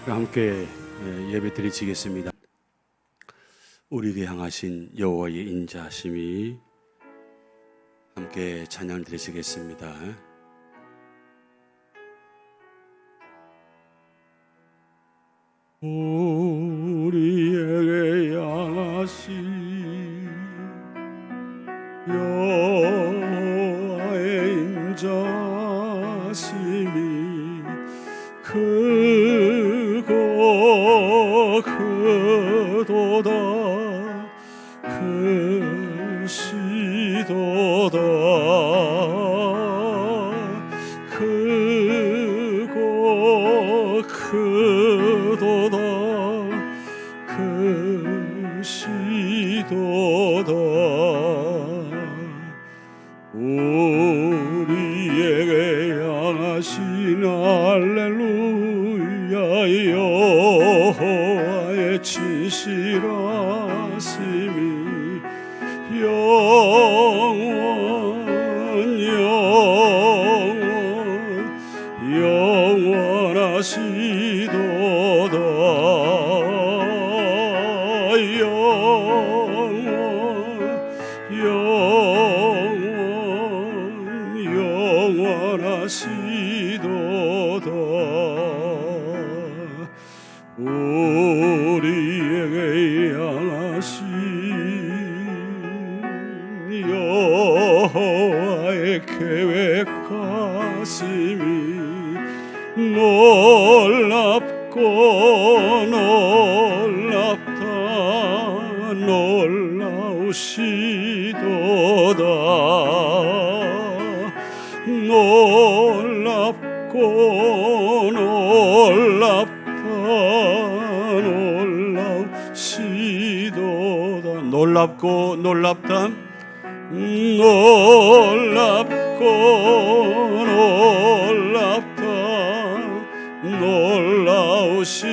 함께 예배 드리시겠습니다. 우리에게 향하신 여호와의 인자하심이 함께 찬양 드리시겠습니다. 우리에게 향하신 여호와의 인자하심이 크고 크도다 크시도다 크고 크도다 크시도다 우리에게 향하신 할렐루야 여호와의 진실하심이 영원하시도다 영원하시도다 우리에게 향하신 여호와의 계획하심이 놀랍고 놀랍다 놀라우시도다 놀랍고 놀랍다 놀라우시도다 놀랍고 놀랍다 놀랍고 놀랍다 놀라우시도다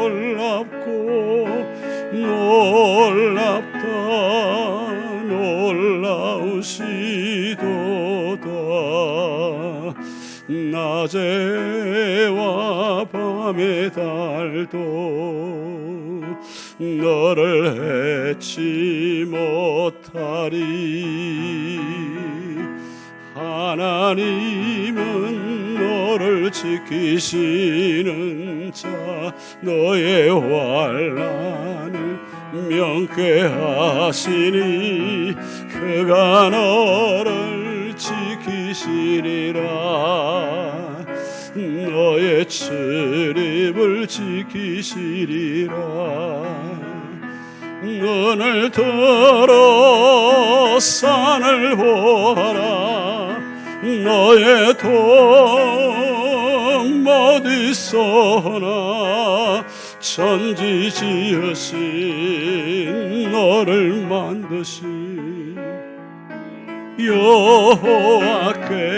놀랍고 놀랍다 놀라우시도다 낮에와 밤의 달도 너를 해치 못하리 하나님은 너를 지키시는 자 너의 환난을 명쾌하시니 그가 너를 지키시리라 너의 출입을 지키시리라 눈을 들어 산을 보아라 너의 도움 어디서나 천지 지으신 너를 만드신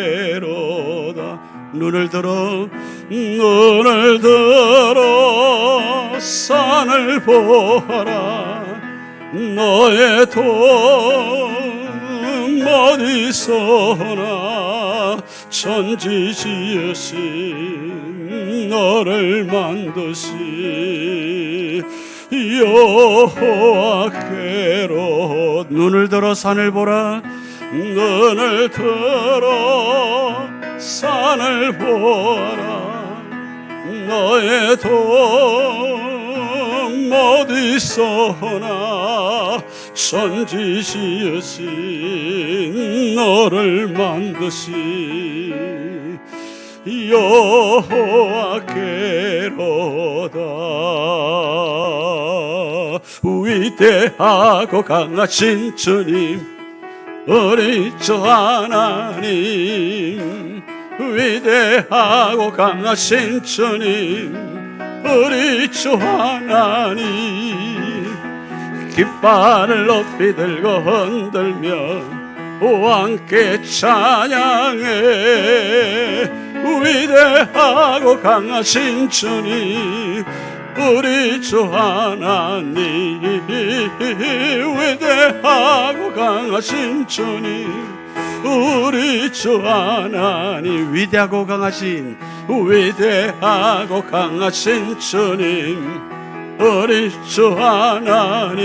여호와께로다 눈을 들어 산을 보아라 너의 도움 어디서나 천지 지으신 너를 만드신 여호와께로 눈을 들어 산을 보라 눈을 들어 산을 보아라 너의 도움 어디서나 천지 지으신 너를 만드신 여호와께로다 위대하고 강하신 주님 우리 주 하나님 위대하고 강하신 주님 우리 주 하나님 깃발을 높이 들고 흔들며 왕께 찬양해 위대하고 강하신 주님 우리 주 하나님 위대하고 강하신 주님 우리 주 하나님, 위대하고 강하신 주님, 우리 주 하나님,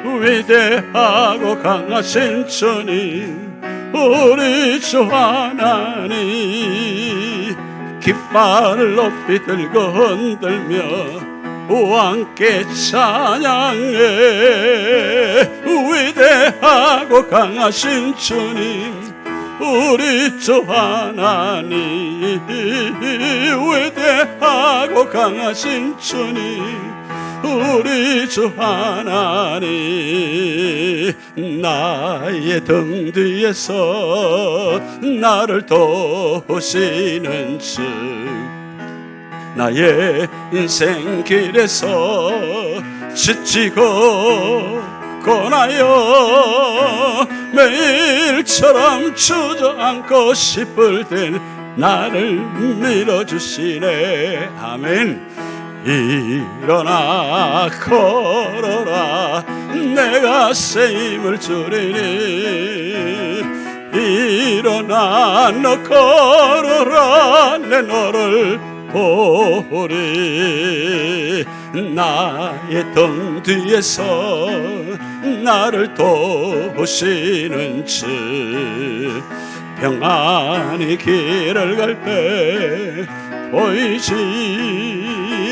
위대하고 강하신 주님, 우리 주 하나님, 깃발을 높이 들고 흔들며 왕께 찬양해. 위대하고 강하신 주님, 우리 주 하나님, 위대하고 강하신 주님, 우리 주 하나님, 나의 등 뒤에서 나를 도우시는 주, 나의 인생 길에서 지치고 고나여 매일처럼 주저앉고 싶을 땐 나를 밀어주시네. 아멘. 일어나 걸어라, 내가 새 힘을 주리니. 일어나 너 걸어라, 내 너를 보리. 나의 등 뒤에서 나를 도우시는 주, 평안히 길을 갈 때 보이지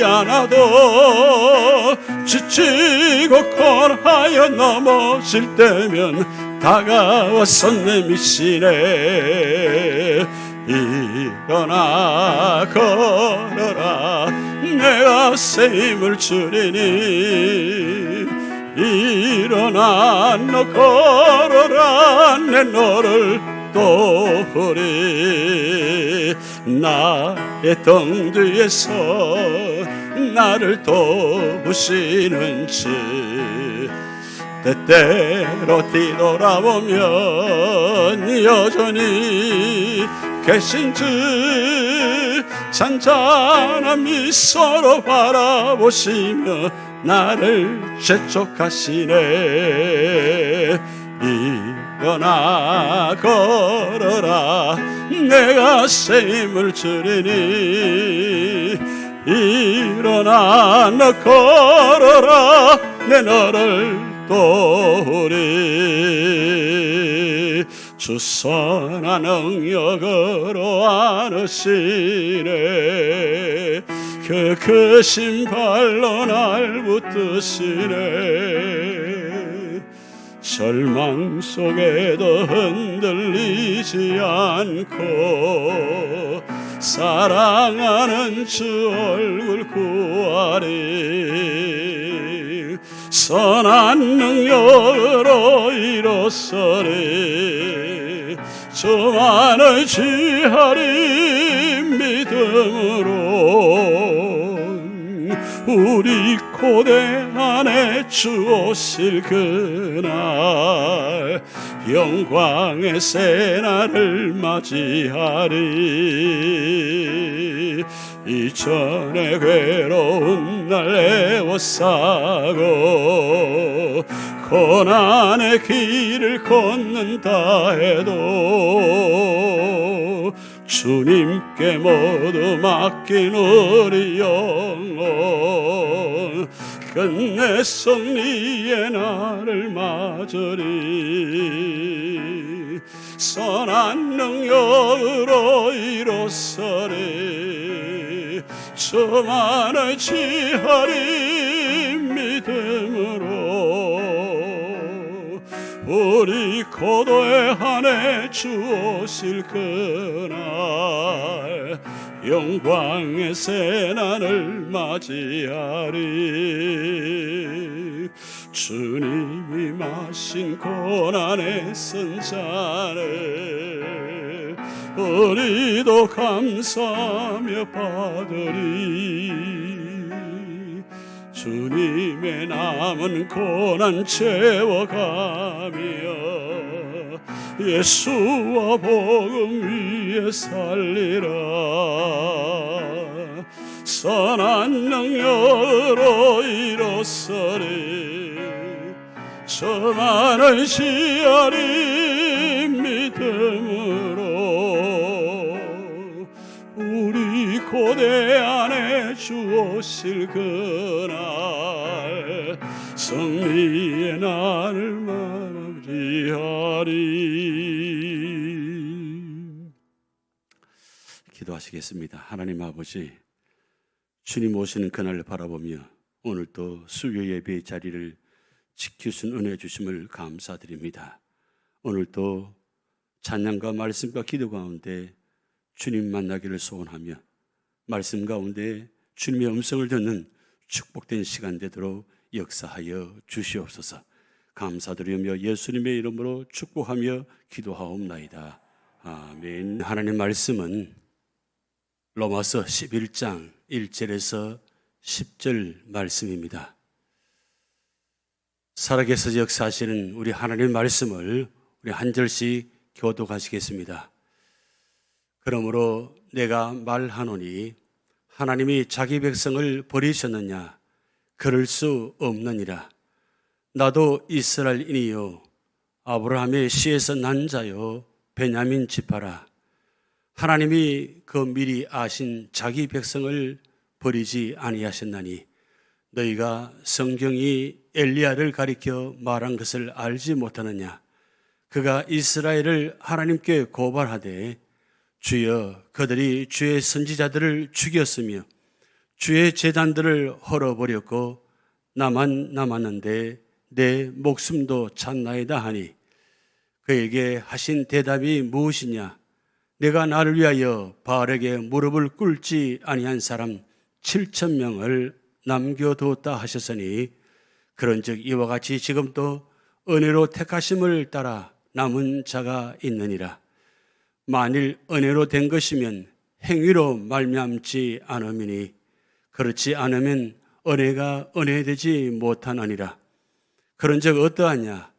않아도 지치고 고나여 넘어질 때면 다가와서 내미시네. 일어나 걸어라, 내가 새 힘을 주리니. 일어나 너 걸어라, 내 너를 도우리. 나의 등 뒤에서 나를 도우시는 주, 때때로 뒤돌아보면 여전히 계신 주, 잔잔한 미소로 바라보시며 나를 재촉하시네. 일어나 걸어라, 내가 새 힘을 주리니. 일어나 너 걸어라, 내 너를 도우리. 주 선한 능력으로 안으시네. 그 크신 발로 날 붙드시네. 절망 속에도 흔들리지 않고 사랑하는 주 얼굴 구하리. 선한 능력으로 일어서리. 주만을 지하리 믿음으로. 우리 고대 안에 주 오실 그날 영광의 새날을 맞이하리. 이전에 괴로운 날 애워싸고 고난의 길을 걷는다 해도 주님께 모두 맡긴 우리 영혼 끝내 승리의 날을 맞으리. 선한 능력으로 일어서리. 주만을 지하리 믿음으로. 우리 고도의 한해 주 오실 그날 영광의 새날을 맞이하리. 주님이 마신 고난의 선잔을 우리도 감사하며 받으리. 주님의 남은 고난 채워가며 예수와 복음 위에 살리라. 선한 능력으로 일어서리. 저만을 지하리 고대 안에 주오실 그날 승리의 날을 맞이하리. 기도하시겠습니다. 하나님 아버지, 주님 오시는 그날을 바라보며 오늘 또 수요 예배의 자리를 지키신 은혜 주심을 감사드립니다. 오늘 또 찬양과 말씀과 기도 가운데 주님 만나기를 소원하며 말씀 가운데 주님의 음성을 듣는 축복된 시간 되도록 역사하여 주시옵소서. 감사드리며 예수님의 이름으로 축복하며 기도하옵나이다. 아멘. 하나님 말씀은 로마서 11장 1절에서 10절 말씀입니다. 살아계셔서 역사하시는 우리 하나님 말씀을 우리 한 절씩 교독하시겠습니다. 그러므로 내가 말하노니 하나님이 자기 백성을 버리셨느냐? 그럴 수 없느니라. 나도 이스라엘인이요 아브라함의 씨에서 난 자요 베냐민 지파라. 하나님이 그 미리 아신 자기 백성을 버리지 아니하셨나니 너희가 성경이 엘리야를 가리켜 말한 것을 알지 못하느냐? 그가 이스라엘을 하나님께 고발하되 주여 그들이 주의 선지자들을 죽였으며 주의 제단들을 헐어버렸고 나만 남았는데 내 목숨도 찼나이다 하니 그에게 하신 대답이 무엇이냐? 내가 나를 위하여 바알에게 무릎을 꿇지 아니한 사람 7,000명을 남겨두었다 하셨으니 그런즉 이와 같이 지금도 은혜로 택하심을 따라 남은 자가 있느니라. 만일 은혜로 된 것이면 행위로 말미암지 않음이니 그렇지 않으면 은혜가 은혜되지 못하느니라. 그런즉 어떠하냐?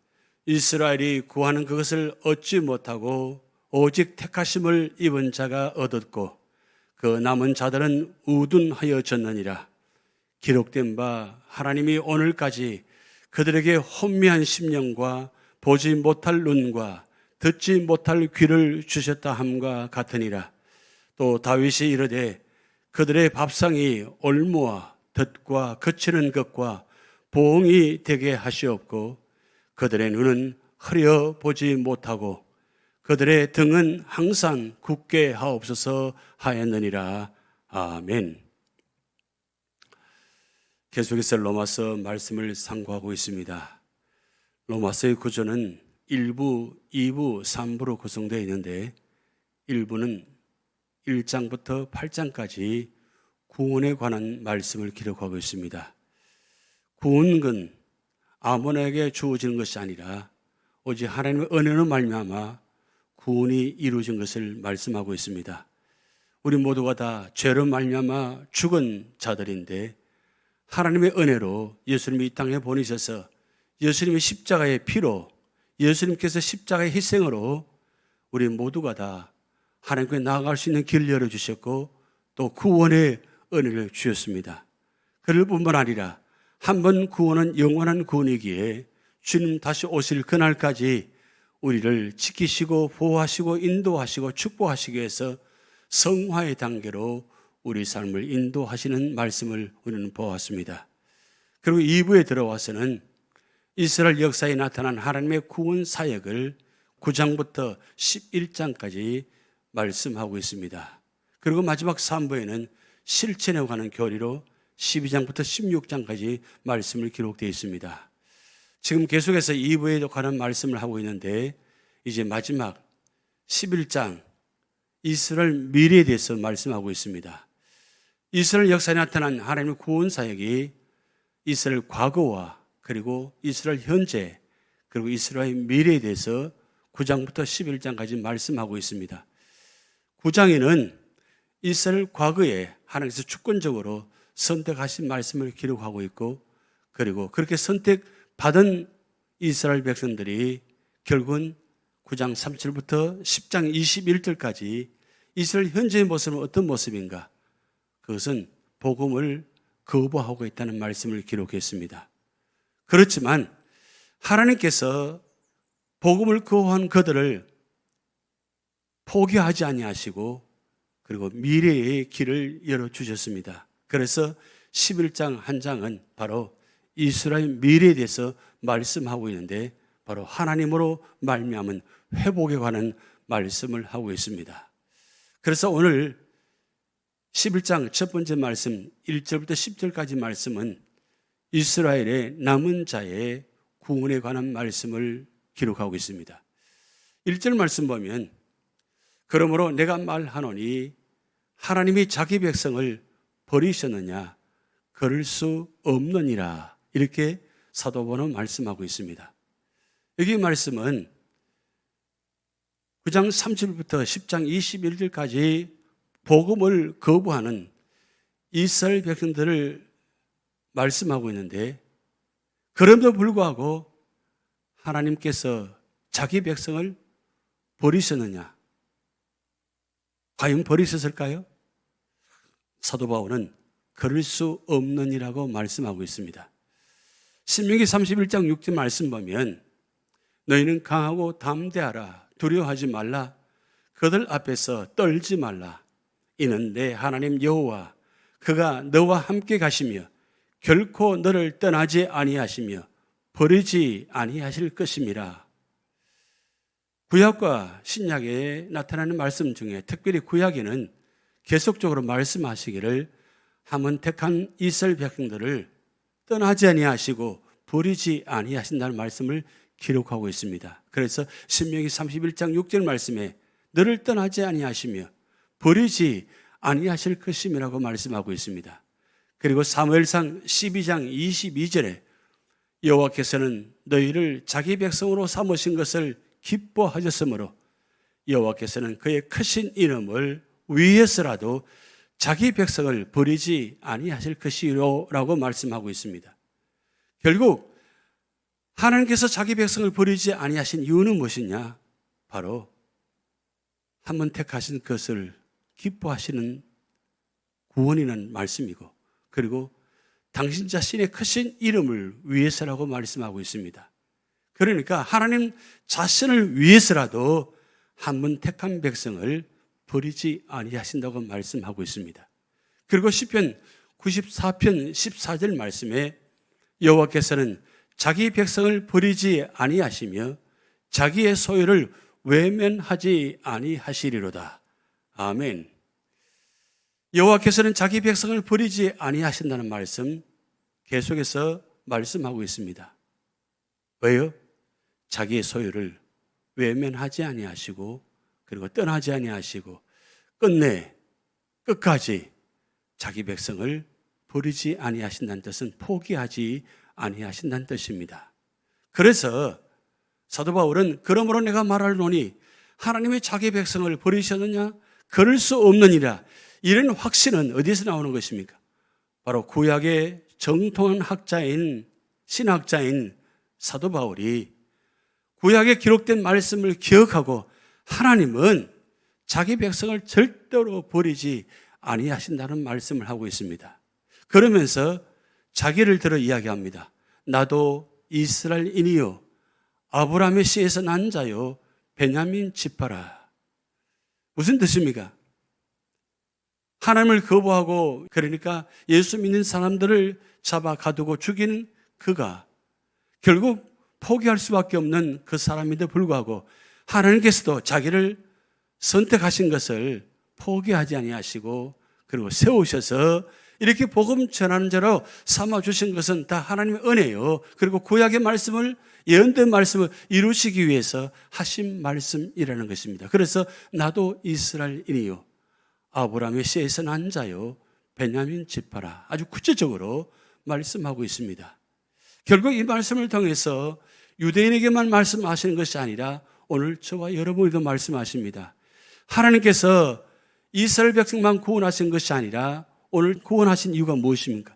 이스라엘이 구하는 그것을 얻지 못하고 오직 택하심을 입은 자가 얻었고 그 남은 자들은 우둔하여졌느니라. 기록된 바 하나님이 오늘까지 그들에게 혼미한 심령과 보지 못할 눈과 듣지 못할 귀를 주셨다 함과 같으니라. 또 다윗이 이르되 그들의 밥상이 올무와 덫과 거치는 것과 보응이 되게 하시옵고 그들의 눈은 흐려 보지 못하고 그들의 등은 항상 굳게 하옵소서 하였느니라. 아멘. 계속해서 로마서 말씀을 상고하고 있습니다. 로마서의 구조는 1부, 2부, 3부로 구성되어 있는데 1부는 1장부터 8장까지 구원에 관한 말씀을 기록하고 있습니다. 구원은 아무나에게 주어지는 것이 아니라 오직 하나님의 은혜로 말미암아 구원이 이루어진 것을 말씀하고 있습니다. 우리 모두가 다 죄로 말미암아 죽은 자들인데 하나님의 은혜로 예수님이 이 땅에 보내셔서 예수님의 십자가의 피로 예수님께서 십자가의 희생으로 우리 모두가 다 하나님께 나아갈 수 있는 길을 열어주셨고 또 구원의 은혜를 주셨습니다. 그럴 뿐만 아니라 한 번 구원은 영원한 구원이기에 주님 다시 오실 그날까지 우리를 지키시고 보호하시고 인도하시고 축복하시기 위해서 성화의 단계로 우리 삶을 인도하시는 말씀을 우리는 보았습니다. 그리고 2부에 들어와서는 이스라엘 역사에 나타난 하나님의 구원 사역을 9장부터 11장까지 말씀하고 있습니다. 그리고 마지막 3부에는 실천에 관한 교리로 12장부터 16장까지 말씀을 기록되어 있습니다. 지금 계속해서 2부에 관한 말씀을 하고 있는데 이제 마지막 11장 이스라엘 미래에 대해서 말씀하고 있습니다. 이스라엘 역사에 나타난 하나님의 구원 사역이 이스라엘 과거와 그리고 이스라엘 현재 그리고 이스라엘 미래에 대해서 9장부터 11장까지 말씀하고 있습니다. 9장에는 이스라엘 과거에 하나님께서 주권적으로 선택하신 말씀을 기록하고 있고 그리고 그렇게 선택받은 이스라엘 백성들이 결국은 9장 3절부터 10장 21절까지 이스라엘 현재의 모습은 어떤 모습인가? 그것은 복음을 거부하고 있다는 말씀을 기록했습니다. 그렇지만 하나님께서 복음을 거부한 그들을 포기하지 아니하시고 그리고 미래의 길을 열어주셨습니다. 그래서 11장 한 장은 바로 이스라엘 미래에 대해서 말씀하고 있는데 바로 하나님으로 말미암은 회복에 관한 말씀을 하고 있습니다. 그래서 오늘 11장 첫 번째 말씀 1절부터 10절까지 말씀은 이스라엘의 남은 자의 구원에 관한 말씀을 기록하고 있습니다. 1절 말씀 보면 그러므로 내가 말하노니 하나님이 자기 백성을 버리셨느냐 그럴 수 없느니라 이렇게 사도 바울은 말씀하고 있습니다. 여기 말씀은 9장 30절부터 10장 21절까지 복음을 거부하는 이스라엘 백성들을 말씀하고 있는데 그럼에도 불구하고 하나님께서 자기 백성을 버리셨느냐? 과연 버리셨을까요? 사도 바울은 그럴 수 없느니라고 말씀하고 있습니다. 신명기 31장 6절 말씀 보면 너희는 강하고 담대하라 두려워하지 말라 그들 앞에서 떨지 말라 이는 내 하나님 여호와 그가 너와 함께 가시며 결코 너를 떠나지 아니하시며 버리지 아니하실 것임이라. 구약과 신약에 나타나는 말씀 중에 특별히 구약에는 계속적으로 말씀하시기를 함은 택한 이스라엘 백성들을 떠나지 아니하시고 버리지 아니하신다는 말씀을 기록하고 있습니다. 그래서 신명기 31장 6절 말씀에 너를 떠나지 아니하시며 버리지 아니하실 것임이라고 말씀하고 있습니다. 그리고 사무엘상 12장 22절에 여호와께서는 너희를 자기 백성으로 삼으신 것을 기뻐하셨으므로 여호와께서는 그의 크신 이름을 위해서라도 자기 백성을 버리지 아니하실 것이로라고 말씀하고 있습니다. 결국 하나님께서 자기 백성을 버리지 아니하신 이유는 무엇이냐? 바로 한 번 택하신 것을 기뻐하시는 구원이라는 말씀이고 그리고 당신 자신의 크신 이름을 위해서라고 말씀하고 있습니다. 그러니까 하나님 자신을 위해서라도 한 번 택한 백성을 버리지 아니하신다고 말씀하고 있습니다. 그리고 시편 94편 14절 말씀에 여호와께서는 자기 백성을 버리지 아니하시며 자기의 소유를 외면하지 아니하시리로다. 아멘. 여호와께서는 자기 백성을 버리지 아니하신다는 말씀 계속해서 말씀하고 있습니다. 왜요? 자기의 소유를 외면하지 아니하시고 그리고 떠나지 아니하시고 끝까지 자기 백성을 버리지 아니하신다는 뜻은 포기하지 아니하신다는 뜻입니다. 그래서 사도 바울은 그러므로 내가 말하노니 하나님이 자기 백성을 버리셨느냐? 그럴 수 없느니라. 이런 확신은 어디서 나오는 것입니까? 바로 구약의 정통한 신학자인 사도 바울이 구약에 기록된 말씀을 기억하고 하나님은 자기 백성을 절대로 버리지 아니하신다는 말씀을 하고 있습니다. 그러면서 자기를 들어 이야기합니다. 나도 이스라엘인이요 아브라함의 씨에서 난 자요 베냐민 지파라. 무슨 뜻입니까? 하나님을 거부하고 그러니까 예수 믿는 사람들을 잡아 가두고 죽이는 그가 결국 포기할 수밖에 없는 그 사람인데 불구하고 하나님께서도 자기를 선택하신 것을 포기하지 아니하시고 그리고 세우셔서 이렇게 복음 전하는 자로 삼아주신 것은 다 하나님의 은혜요. 그리고 구약의 말씀을 예언된 말씀을 이루시기 위해서 하신 말씀이라는 것입니다. 그래서 나도 이스라엘인이요 아브라함의 씨에서 난 자요 베냐민 지파라. 아주 구체적으로 말씀하고 있습니다. 결국 이 말씀을 통해서 유대인에게만 말씀하시는 것이 아니라 오늘 저와 여러분에게도 말씀하십니다. 하나님께서 이스라엘 백성만 구원하신 것이 아니라 오늘 구원하신 이유가 무엇입니까?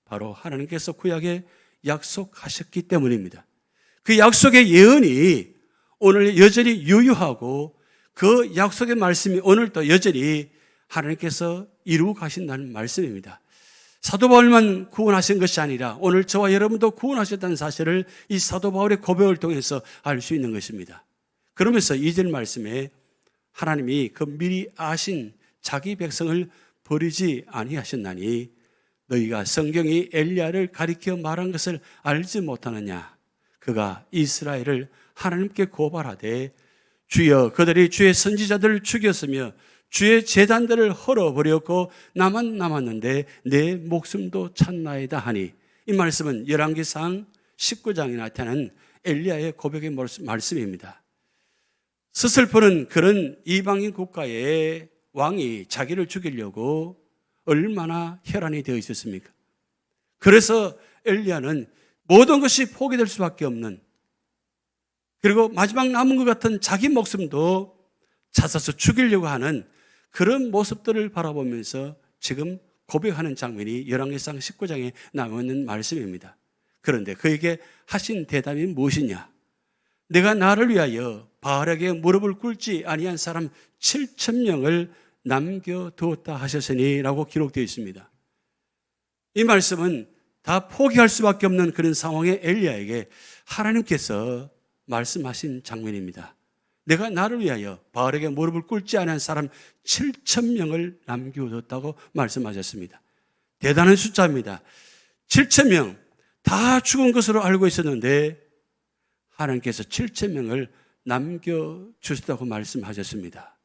바로 하나님께서 구약에 약속하셨기 때문입니다. 그 약속의 예언이 오늘 여전히 유효하고 그 약속의 말씀이 오늘도 여전히 하나님께서 이루고 가신다는 말씀입니다. 사도 바울만 구원하신 것이 아니라 오늘 저와 여러분도 구원하셨다는 사실을 이 사도 바울의 고백을 통해서 알 수 있는 것입니다. 그러면서 2절 말씀에 하나님이 그 미리 아신 자기 백성을 버리지 아니하셨나니 너희가 성경이 엘리야를 가리켜 말한 것을 알지 못하느냐. 그가 이스라엘을 하나님께 고발하되 주여 그들이 주의 선지자들을 죽였으며 주의 제단들을 헐어버렸고 나만 남았는데 내 목숨도 찾나이다 하니, 이 말씀은 열왕기상 19장에 나타나는 엘리야의 고백의 말씀입니다. 스슬프는 그런 이방인 국가의 왕이 자기를 죽이려고 얼마나 혈안이 되어 있었습니까? 그래서 엘리야는 모든 것이 포기될 수밖에 없는, 그리고 마지막 남은 것 같은 자기 목숨도 찾아서 죽이려고 하는 그런 모습들을 바라보면서 지금 고백하는 장면이 열왕기상 19장에 나와 있는 말씀입니다. 그런데 그에게 하신 대답이 무엇이냐? 내가 나를 위하여 바알에게 무릎을 꿇지 아니한 사람 7,000명을 남겨두었다 하셨으니 라고 기록되어 있습니다. 이 말씀은 다 포기할 수밖에 없는 그런 상황의 엘리야에게 하나님께서 말씀하신 장면입니다. 내가 나를 위하여 바알에게 무릎을 꿇지 않은 사람 7,000명을 남겨뒀다고 말씀하셨습니다. 대단한 숫자입니다. 7,000명 다 죽은 것으로 알고 있었는데 하나님께서 7,000명을 남겨주셨다고 말씀하셨습니다.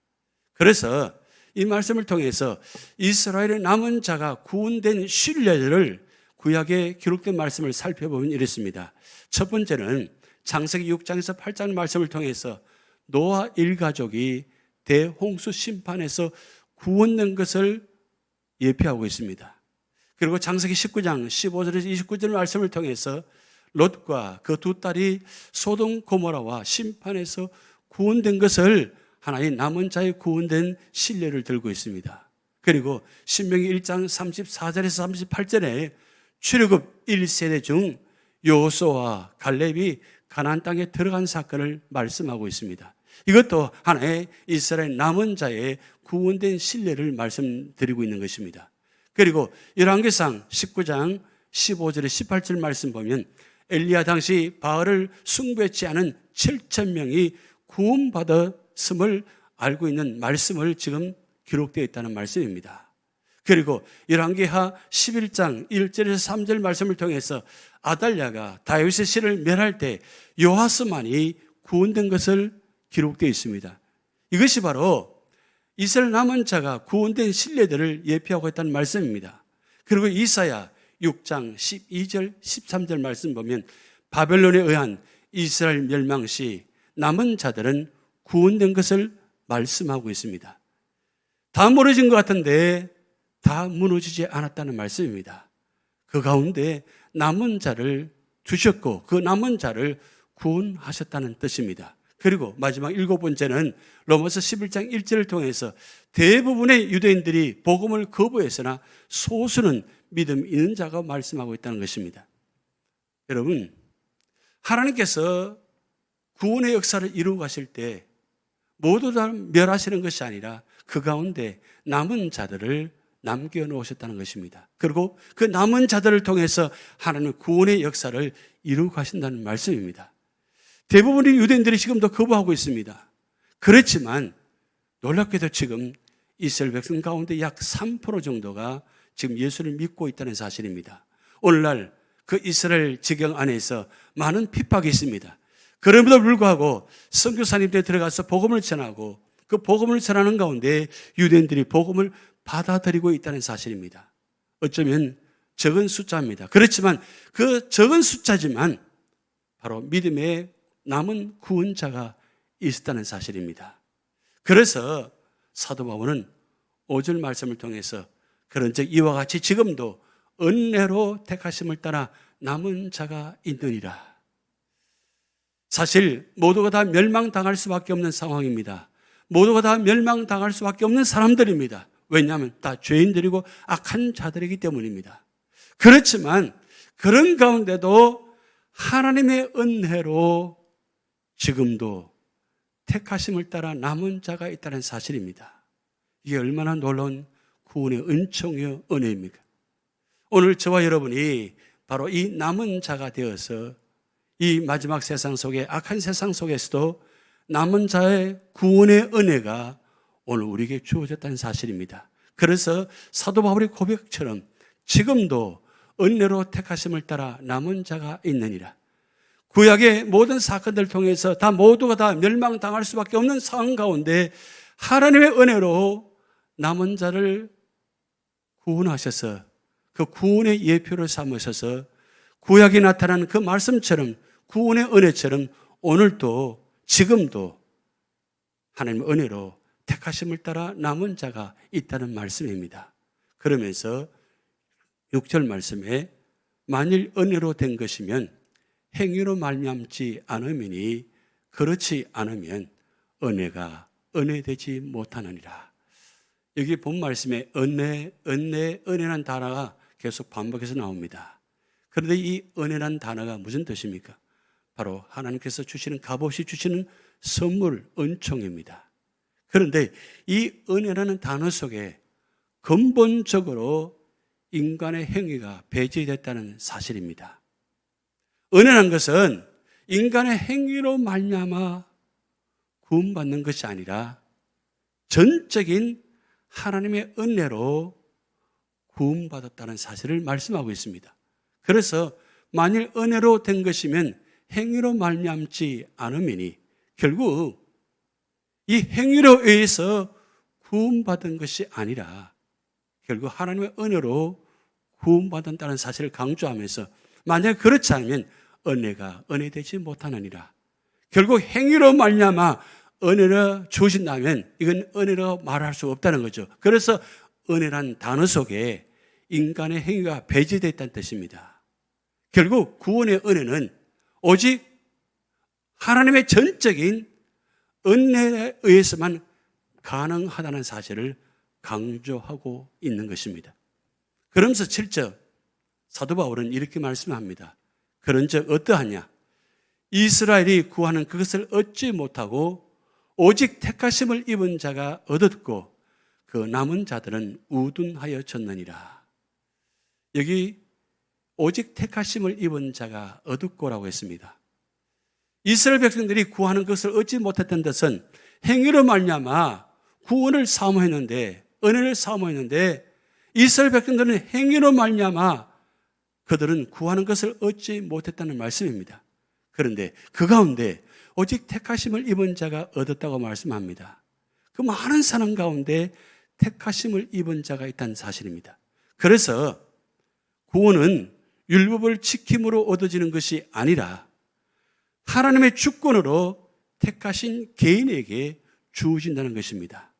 그래서 이 말씀을 통해서 이스라엘의 남은 자가 구원된 신뢰를 구약에 기록된 말씀을 살펴보면 이렇습니다. 첫 번째는 창세기 6장에서 8장 말씀을 통해서 노아 일가족이 대홍수 심판에서 구원된 것을 예표하고 있습니다. 그리고 창세기 19장 15절에서 29절 말씀을 통해서 롯과 그 두 딸이 소돔 고모라와 심판에서 구원된 것을 하나의 남은 자의 구원된 신뢰를 들고 있습니다. 그리고 신명기 1장 34절에서 38절에 출애굽 1세대 중 여호수아와 갈렙이 가나안 땅에 들어간 사건을 말씀하고 있습니다. 이것도 하나의 이스라엘 남은 자의 구원된 신뢰를 말씀드리고 있는 것입니다. 그리고 열왕기상 19장 15절에 18절 말씀 보면 엘리야 당시 바알을 숭배치 않은 7,000명이 구원받았음을 알고 있는 말씀을 지금 기록되어 있다는 말씀입니다. 그리고 열왕기하 11장 1절에서 3절 말씀을 통해서 아달랴가 다윗의 씨를 멸할 때 요아스만이 구원된 것을 기록되어 있습니다. 이것이 바로 이스라엘 남은 자가 구원된 신뢰들을 예표하고 있다는 말씀입니다. 그리고 이사야 6장 12절 13절 말씀 보면 바벨론에 의한 이스라엘 멸망 시 남은 자들은 구원된 것을 말씀하고 있습니다. 다 무너진 것 같은데 다 무너지지 않았다는 말씀입니다. 그 가운데 남은 자를 주셨고 그 남은 자를 구원하셨다는 뜻입니다. 그리고 마지막 7번째는 로마서 11장 1절을 통해서 대부분의 유대인들이 복음을 거부했으나 소수는 믿음 있는 자가 말씀하고 있다는 것입니다. 여러분, 하나님께서 구원의 역사를 이루어 가실 때 모두 다 멸하시는 것이 아니라 그 가운데 남은 자들을 남겨놓으셨다는 것입니다. 그리고 그 남은 자들을 통해서 하나님은 구원의 역사를 이루어 가신다는 말씀입니다. 대부분의 유대인들이 지금도 거부하고 있습니다. 그렇지만 놀랍게도 지금 이스라엘 백성 가운데 약 3% 정도가 지금 예수를 믿고 있다는 사실입니다. 오늘날 그 이스라엘 지경 안에서 많은 핍박이 있습니다. 그럼에도 불구하고 선교사님들이 들어가서 복음을 전하고 그 복음을 전하는 가운데 유대인들이 복음을 받아들이고 있다는 사실입니다. 어쩌면 적은 숫자입니다. 그렇지만 그 적은 숫자지만 바로 믿음의 남은 구원자가 있었다는 사실입니다. 그래서 사도 바울은 5절 말씀을 통해서 그런즉 이와 같이 지금도 은혜로 택하심을 따라 남은 자가 있느니라. 사실 모두가 다 멸망당할 수밖에 없는 상황입니다. 모두가 다 멸망당할 수밖에 없는 사람들입니다. 왜냐하면 다 죄인들이고 악한 자들이기 때문입니다. 그렇지만 그런 가운데도 하나님의 은혜로 지금도 택하심을 따라 남은 자가 있다는 사실입니다. 이게 얼마나 놀라운 구원의 은총이요 은혜입니까? 오늘 저와 여러분이 바로 이 남은 자가 되어서 이 마지막 세상 속에 악한 세상 속에서도 남은 자의 구원의 은혜가 오늘 우리에게 주어졌다는 사실입니다. 그래서 사도 바울의 고백처럼 지금도 은혜로 택하심을 따라 남은 자가 있느니라. 구약의 모든 사건들을 통해서 모두가 다 멸망당할 수밖에 없는 상황 가운데 하나님의 은혜로 남은 자를 구원하셔서 그 구원의 예표를 삼으셔서 구약에 나타난 그 말씀처럼 구원의 은혜처럼 오늘도 지금도 하나님의 은혜로 택하심을 따라 남은 자가 있다는 말씀입니다. 그러면서 6절 말씀에 만일 은혜로 된 것이면 행위로 말미암지 않으니 그렇지 않으면 은혜가 은혜되지 못하느니라. 여기 본 말씀에 은혜란 단어가 계속 반복해서 나옵니다. 그런데 이 은혜란 단어가 무슨 뜻입니까? 바로 하나님께서 주시는 값없이 주시는 선물, 은총입니다. 그런데 이 은혜라는 단어 속에 근본적으로 인간의 행위가 배제됐다는 사실입니다. 은혜란 것은 인간의 행위로 말미암아 구원받는 것이 아니라 전적인 하나님의 은혜로 구원받았다는 사실을 말씀하고 있습니다. 그래서 만일 은혜로 된 것이면 행위로 말미암지 않으니 결국 이 행위로 의해서 구원받은 것이 아니라 결국 하나님의 은혜로 구원받았다는 사실을 강조하면서 만약 그렇지 않으면 은혜가 은혜되지 못하느니라. 결국 행위로 말미암아 은혜를 주신다면 이건 은혜로 말할 수 없다는 거죠. 그래서 은혜란 단어 속에 인간의 행위가 배제되어 있다는 뜻입니다. 결국 구원의 은혜는 오직 하나님의 전적인 은혜에 의해서만 가능하다는 사실을 강조하고 있는 것입니다. 그러면서 7절 사도 바울은 이렇게 말씀합니다. 그런즉 어떠하냐? 이스라엘이 구하는 그것을 얻지 못하고 오직 택하심을 입은 자가 얻었고 그 남은 자들은 우둔하여졌느니라. 여기 오직 택하심을 입은 자가 얻었고라고 했습니다. 이스라엘 백성들이 구하는 것을 얻지 못했던 것은 행위로 말미암아 구원을 사모했는데 은혜를 사모했는데 이스라엘 백성들은 행위로 말미암아 그들은 구하는 것을 얻지 못했다는 말씀입니다. 그런데 그 가운데 오직 택하심을 입은 자가 얻었다고 말씀합니다. 그 많은 사람 가운데 택하심을 입은 자가 있다는 사실입니다. 그래서 구원은 율법을 지킴으로 얻어지는 것이 아니라 하나님의 주권으로 택하신 개인에게 주어진다는 것입니다.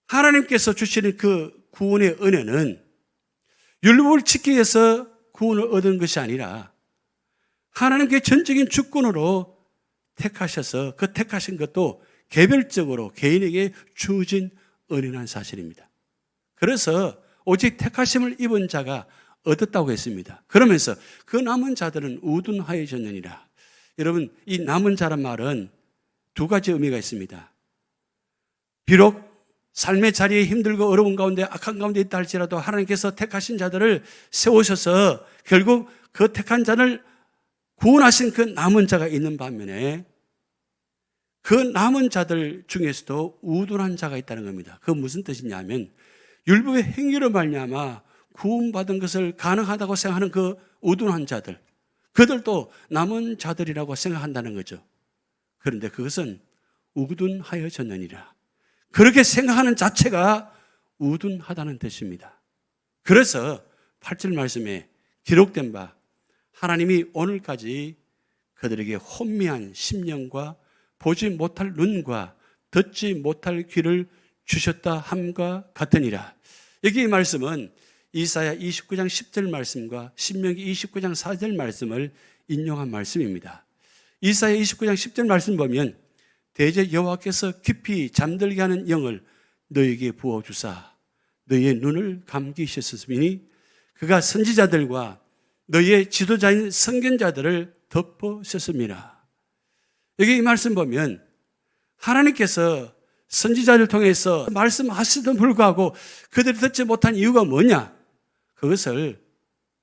하나님께서 주시는 그 구원의 은혜는 율법을 지키기 위해서 구원을 얻은 것이 아니라 하나님께 전적인 주권으로 택하셔서 그 택하신 것도 개별적으로 개인에게 주어진 은혜라는 사실입니다. 그래서 오직 택하심을 입은 자가 얻었다고 했습니다. 그러면서 그 남은 자들은 우둔하여졌느니라. 여러분, 이 남은 자란 말은 두 가지 의미가 있습니다. 비록 삶의 자리에 힘들고 어려운 가운데 악한 가운데 있다 할지라도 하나님께서 택하신 자들을 세우셔서 결국 그 택한 자를 구원하신 그 남은 자가 있는 반면에 그 남은 자들 중에서도 우둔한 자가 있다는 겁니다. 그건 무슨 뜻이냐면 율법의 행위로 말미암아 구원받은 것을 가능하다고 생각하는 그 우둔한 자들, 그들도 남은 자들이라고 생각한다는 거죠. 그런데 그것은 우둔하여졌느니라. 그렇게 생각하는 자체가 우둔하다는 뜻입니다. 그래서 8절 말씀에 기록된 바 하나님이 오늘까지 그들에게 혼미한 심령과 보지 못할 눈과 듣지 못할 귀를 주셨다 함과 같으니라. 여기 이 말씀은 이사야 29장 10절 말씀과 신명기 29장 4절 말씀을 인용한 말씀입니다. 이사야 29장 10절 말씀 보면 대제 여호와께서 깊이 잠들게 하는 영을 너에게 부어주사 너희의 눈을 감기셨으니 그가 선지자들과 너희의 지도자인 선견자들을 덮으셨습니다. 여기 이 말씀 보면 하나님께서 선지자를 통해서 말씀하시던 불구하고 그들이 듣지 못한 이유가 뭐냐? 그것을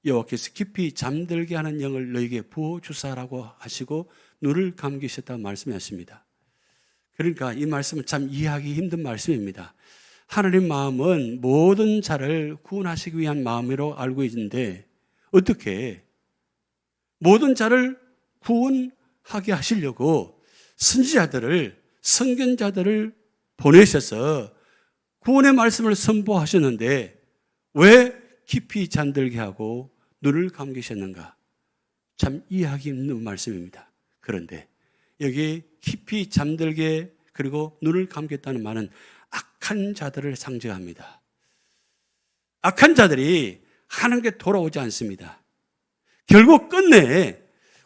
여호와께서 깊이 잠들게 하는 영을 너에게 부어주사라고 하시고 눈을 감기셨다고 말씀하십니다. 그러니까 이 말씀은 참 이해하기 힘든 말씀입니다. 하나님 마음은 모든 자를 구원하시기 위한 마음으로 알고 있는데 어떻게 모든 자를 구원하게 하시려고 선지자들을, 선견자들을 보내셔서 구원의 말씀을 선포하셨는데 왜 깊이 잠들게 하고 눈을 감기셨는가? 참 이해하기 힘든 말씀입니다. 그런데 여기 깊이 잠들게 그리고 눈을 감겼다는 말은 악한 자들을 상징합니다. 악한 자들이 하나님께 돌아오지 않습니다. 결국 끝내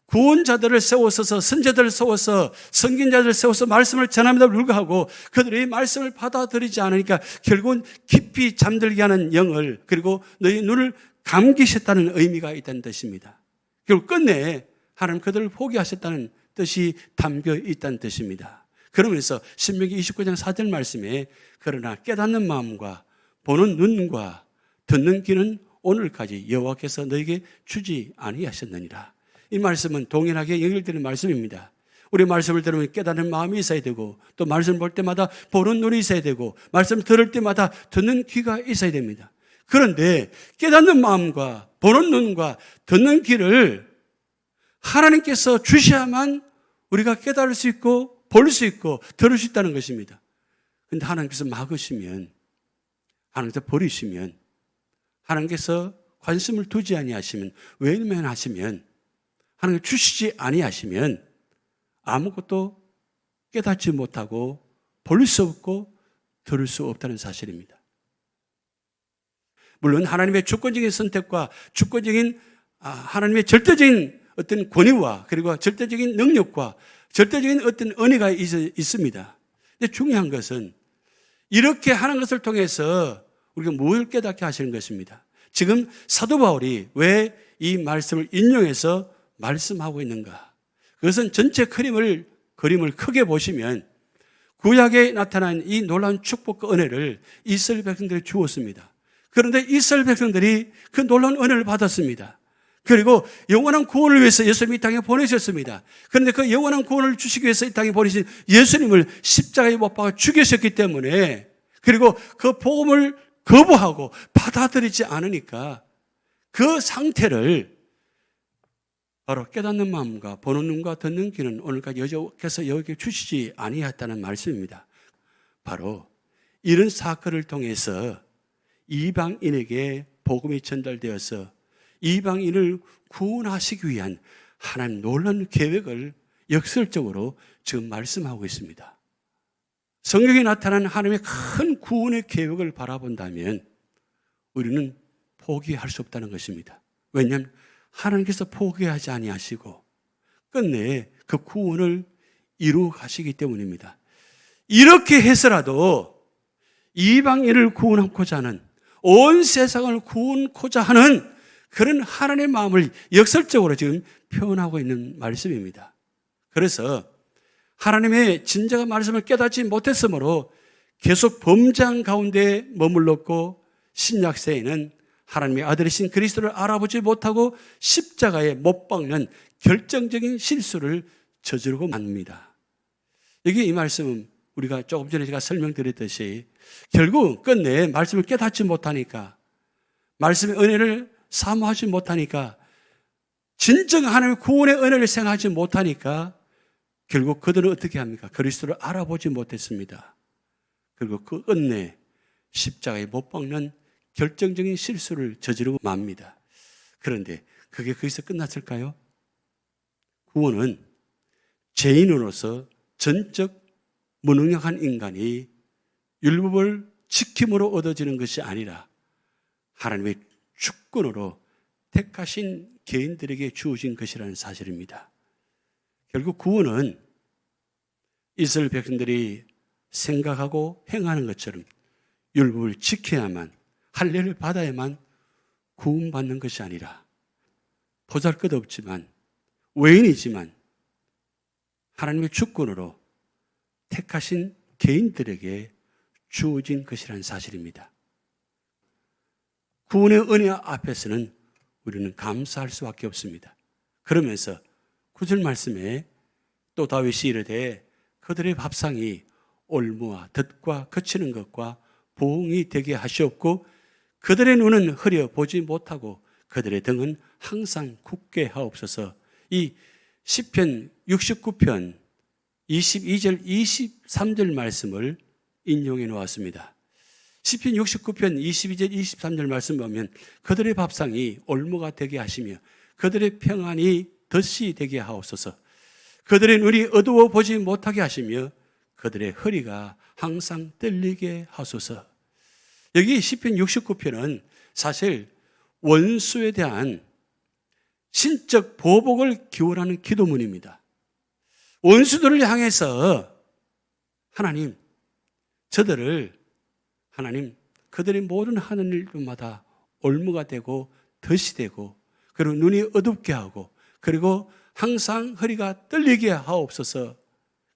구원자들을 세워서 선지자들을 세워서 선견자들을 세워서 말씀을 전함에도 불구하고 그들이 말씀을 받아들이지 않으니까 결국은 깊이 잠들게 하는 영을 그리고 너희 눈을 감기셨다는 의미가 있다는 뜻입니다. 결국 끝내 하나님 그들을 포기하셨다는 뜻이 담겨 있다는 뜻입니다. 그러면서 신명기 29장 4절 말씀에 그러나 깨닫는 마음과 보는 눈과 듣는 귀는 오늘까지 여호와께서 너에게 주지 아니하셨느니라. 이 말씀은 동일하게 연결되는 말씀입니다. 우리 말씀을 들으면 깨닫는 마음이 있어야 되고 또 말씀을 볼 때마다 보는 눈이 있어야 되고 말씀을 들을 때마다 듣는 귀가 있어야 됩니다. 그런데 깨닫는 마음과 보는 눈과 듣는 귀를 하나님께서 주셔야만 우리가 깨달을 수 있고 볼 수 있고 들을 수 있다는 것입니다. 그런데 하나님께서 막으시면, 하나님께서 버리시면, 하나님께서 관심을 두지 아니하시면, 외면하시면, 하나님 주시지 아니하시면 아무것도 깨닫지 못하고 볼 수 없고 들을 수 없다는 사실입니다. 물론 하나님의 주권적인 선택과 주권적인 하나님의 절대적인 어떤 권위와 그리고 절대적인 능력과 절대적인 어떤 은혜가 있습니다. 근데 중요한 것은 이렇게 하는 것을 통해서 우리가 뭘 깨닫게 하시는 것입니다. 지금 사도 바울이 왜 이 말씀을 인용해서 말씀하고 있는가? 그것은 전체 그림을 크게 보시면 구약에 나타난 이 놀라운 축복과 은혜를 이스라엘 백성들이 주었습니다. 그런데 이스라엘 백성들이 그 놀라운 은혜를 받았습니다. 그리고 영원한 구원을 위해서 예수님이 이 땅에 보내셨습니다. 그런데 그 영원한 구원을 주시기 위해서 이 땅에 보내신 예수님을 십자가에 못 박아 죽이셨기 때문에 그리고 그 복음을 거부하고 받아들이지 않으니까 그 상태를 바로 깨닫는 마음과 보는 눈과 듣는 귀는 오늘까지 여호와께서 여호와께 주시지 아니하였다는 말씀입니다. 바로 이런 사건을 통해서 이방인에게 복음이 전달되어서 이방인을 구원하시기 위한 하나님 놀라운 계획을 역설적으로 지금 말씀하고 있습니다. 성경에 나타난 하나님의 큰 구원의 계획을 바라본다면 우리는 포기할 수 없다는 것입니다. 왜냐하면 하나님께서 포기하지 아니하시고 끝내 그 구원을 이루어 가시기 때문입니다. 이렇게 해서라도 이방인을 구원하고자 하는 온 세상을 구원하고자 하는 그런 하나님의 마음을 역설적으로 지금 표현하고 있는 말씀입니다. 그래서 하나님의 진정한 말씀을 깨닫지 못했으므로 계속 범죄한 가운데 머물렀고 신약세에는 하나님의 아들이신 그리스도를 알아보지 못하고 십자가에 못 박는 결정적인 실수를 저지르고 맙니다. 여기 이 말씀은 우리가 조금 전에 제가 설명드렸듯이 결국 끝내 말씀을 깨닫지 못하니까 말씀의 은혜를 사모하지 못하니까 진정 하나님의 구원의 은혜를 생각하지 못하니까 결국 그들은 어떻게 합니까? 그리스도를 알아보지 못했습니다. 그리고 그 끝내 십자가에 못 박는 결정적인 실수를 저지르고 맙니다. 그런데 그게 거기서 끝났을까요? 구원은 죄인으로서 전적 무능력한 인간이 율법을 지킴으로 얻어지는 것이 아니라 하나님의 주권으로 택하신 개인들에게 주어진 것이라는 사실입니다. 결국 구원은 이스라엘 백성들이 생각하고 행하는 것처럼 율법을 지켜야만 할례를 받아야만 구원받는 것이 아니라 보잘것없지만 외인이지만 하나님의 주권으로 택하신 개인들에게 주어진 것이라는 사실입니다. 구원의 은혜 앞에서는 우리는 감사할 수밖에 없습니다. 그러면서 9절 말씀에 또 다윗이 이르되 그들의 밥상이 올무와 덫과 거치는 것과 보응이 되게 하시옵고 그들의 눈은 흐려 보지 못하고 그들의 등은 항상 굳게 하옵소서. 이 시편 69편 22절 23절 말씀을 인용해 놓았습니다. 시편 69편 22절 23절 말씀 보면 그들의 밥상이 올무가 되게 하시며 그들의 평안이 덫이 되게 하옵소서. 그들의 눈이 어두워 보지 못하게 하시며 그들의 허리가 항상 떨리게 하소서. 여기 시편 69편은 사실 원수에 대한 신적 보복을 기원하는 기도문입니다. 원수들을 향해서 하나님, 저들을 하나님, 그들의 모든 하는 일마다 올무가 되고 덫이 되고 그리고 눈이 어둡게 하고 그리고 항상 허리가 떨리게 하옵소서.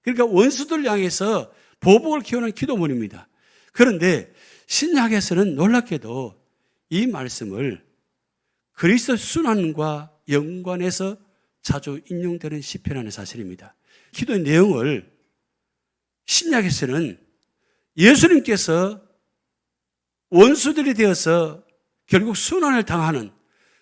그러니까 원수들 향해서 보복을 기원하는 기도문입니다. 그런데 신약에서는 놀랍게도 이 말씀을 그리스도 순환과 연관해서 자주 인용되는 시편이라는 사실입니다. 기도의 내용을 신약에서는 예수님께서 원수들이 되어서 결국 순환을 당하는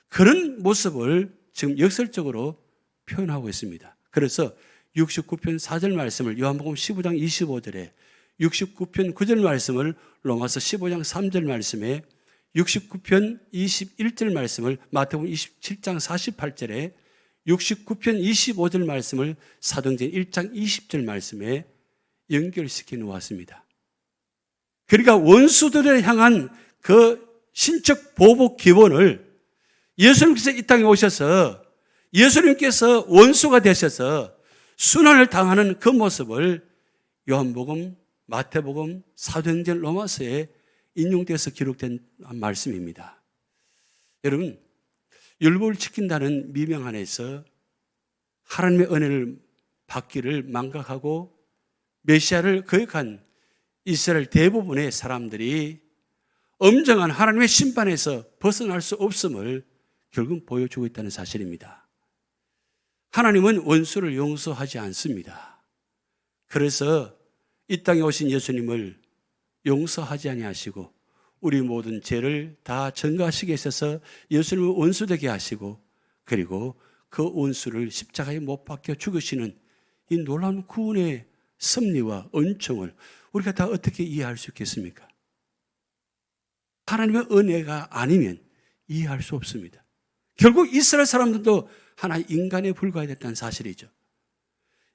그런 모습을 지금 역설적으로 표현하고 있습니다. 그래서 69편 4절 말씀을 요한복음 15장 25절에 69편 9절 말씀을 로마서 15장 3절 말씀에 69편 21절 말씀을 마태복음 27장 48절에 69편 25절 말씀을 사도행전 1장 20절 말씀에 연결시켜 놓았습니다. 그러니까 원수들을 향한 그 신적 보복 기본을 예수님께서 이 땅에 오셔서 예수님께서 원수가 되셔서 순환을 당하는 그 모습을 요한복음, 마태복음, 사도행전, 로마서에 인용돼서 기록된 말씀입니다. 여러분, 율법을 지킨다는 미명 안에서 하나님의 은혜를 받기를 망각하고 메시아를 거역한 이스라엘 대부분의 사람들이 엄정한 하나님의 심판에서 벗어날 수 없음을 결국 보여주고 있다는 사실입니다. 하나님은 원수를 용서하지 않습니다. 그래서 이 땅에 오신 예수님을 용서하지 아니하시고 우리 모든 죄를 다 전가하시기 위해서 예수님을 원수되게 하시고 그리고 그 원수를 십자가에 못 박혀 죽으시는 이 놀라운 구원의 섭리와 은총을 우리가 다 어떻게 이해할 수 있겠습니까? 하나님의 은혜가 아니면 이해할 수 없습니다. 결국 이스라엘 사람들도 하나의 인간에 불과했다는 사실이죠.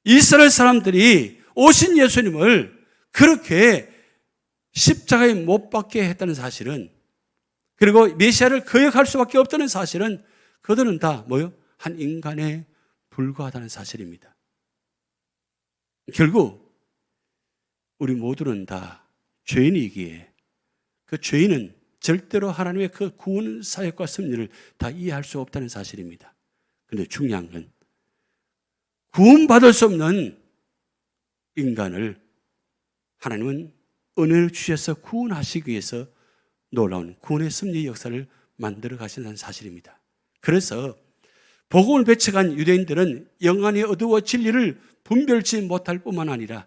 이스라엘 사람들이 오신 예수님을 그렇게 십자가에 못 박게 했다는 사실은 그리고 메시아를 거역할 수밖에 없다는 사실은 그들은 다 뭐요? 한 인간에 불과하다는 사실입니다. 결국 우리 모두는 다 죄인이기에 그 죄인은 절대로 하나님의 그 구원 사역과 섭리를 다 이해할 수 없다는 사실입니다. 그런데 중요한 건 구원받을 수 없는 인간을 하나님은 은혜를 주셔서 구원하시기 위해서 놀라운 구원의 섭리 역사를 만들어 가신다는 사실입니다. 그래서 복음을 배척한 유대인들은 영안이 어두워 진리를 분별치 못할 뿐만 아니라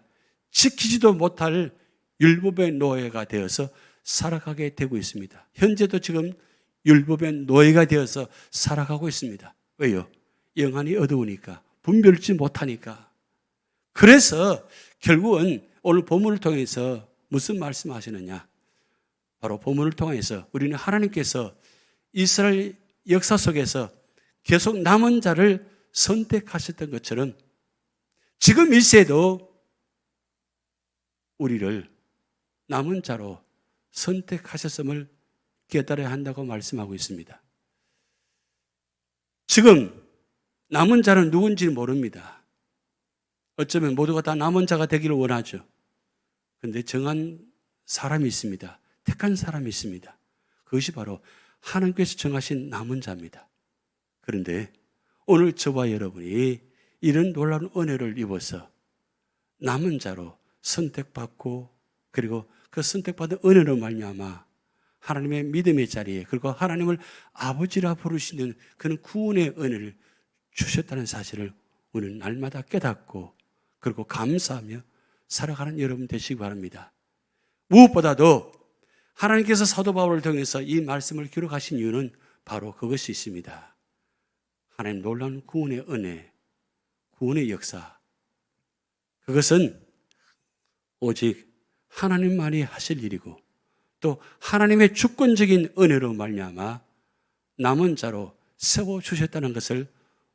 지키지도 못할 율법의 노예가 되어서 살아가게 되고 있습니다. 현재도 지금 율법의 노예가 되어서 살아가고 있습니다. 왜요? 영안이 어두우니까, 분별치 못하니까. 그래서 결국은 오늘 본문을 통해서 무슨 말씀하시느냐? 바로 본문을 통해서 우리는 하나님께서 이스라엘 역사 속에서 계속 남은 자를 선택하셨던 것처럼 지금 이 시대도 우리를 남은 자로 선택하셨음을 깨달아야 한다고 말씀하고 있습니다. 지금 남은 자는 누군지 모릅니다. 어쩌면 모두가 다 남은 자가 되기를 원하죠. 그런데 정한 사람이 있습니다. 택한 사람이 있습니다. 그것이 바로 하나님께서 정하신 남은 자입니다. 그런데 오늘 저와 여러분이 이런 놀라운 은혜를 입어서 남은 자로 선택받고 그리고 그 선택받은 은혜로 말미암아 하나님의 믿음의 자리에 그리고 하나님을 아버지라 부르시는 그런 구원의 은혜를 주셨다는 사실을 우리는 날마다 깨닫고 그리고 감사하며 살아가는 여러분 되시기 바랍니다. 무엇보다도 하나님께서 사도 바울을 통해서 이 말씀을 기록하신 이유는 바로 그것이 있습니다. 하나님 놀라운 구원의 은혜, 구원의 역사, 그것은 오직 하나님만이 하실 일이고 또 하나님의 주권적인 은혜로 말미암아 남은 자로 세워주셨다는 것을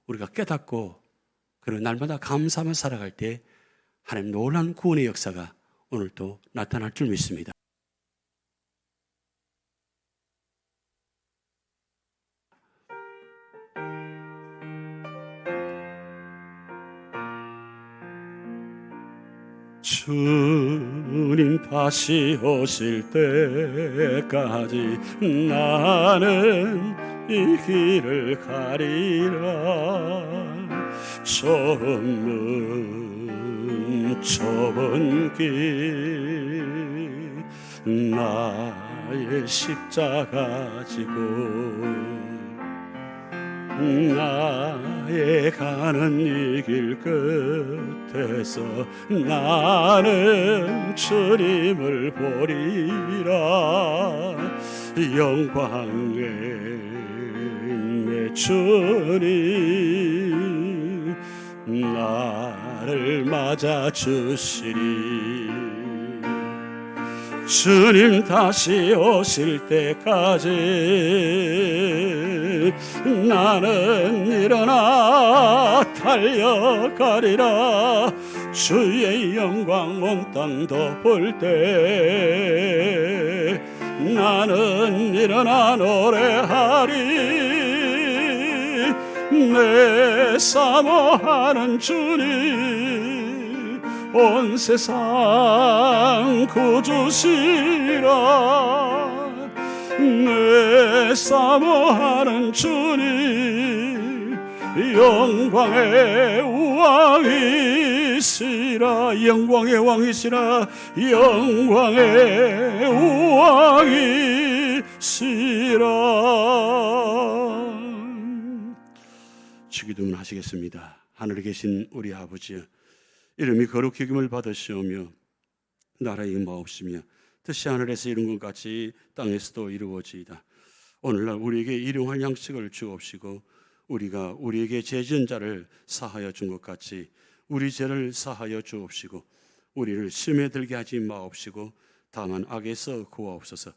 우리가 깨닫고 그런 날마다 감사하며 살아갈 때 하나님 놀라운 구원의 역사가 오늘도 나타날 줄 믿습니다. 주님 다시 오실 때까지 나는 이 길을 가리라. 좁은 길 나의 십자가 지고 나의 가는 이 길 끝에서 나는 주님을 보리라. 영광의 내 주님 나를 맞아 주시리. 주님 다시 오실 때까지 나는 일어나 달려가리라. 주의 영광 온 땅도 볼 때 나는 일어나 노래하리. 내 사모하는 주님 온 세상 구주시라. 내 사모하는 주님 영광의 왕이시라. 영광의 왕이시라. 영광의 왕이시라. 주기도문 하시겠습니다. 하늘에 계신 우리 아버지여, 이름이 거룩히 여김을 받으시오며 나라의 임하옵시며 뜻이 하늘에서 이룬 것 같이 땅에서도 이루어지이다. 오늘날 우리에게 일용할 양식을 주옵시고 우리가 우리에게 죄 지은 자를 사하여 준 것 같이 우리 죄를 사하여 주옵시고 우리를 시험에 들게 하지 마옵시고 다만 악에서 구하옵소서.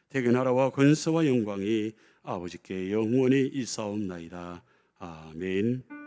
대개 나라와 권세와 영광이 아버지께 영원히 있사옵나이다. 아멘.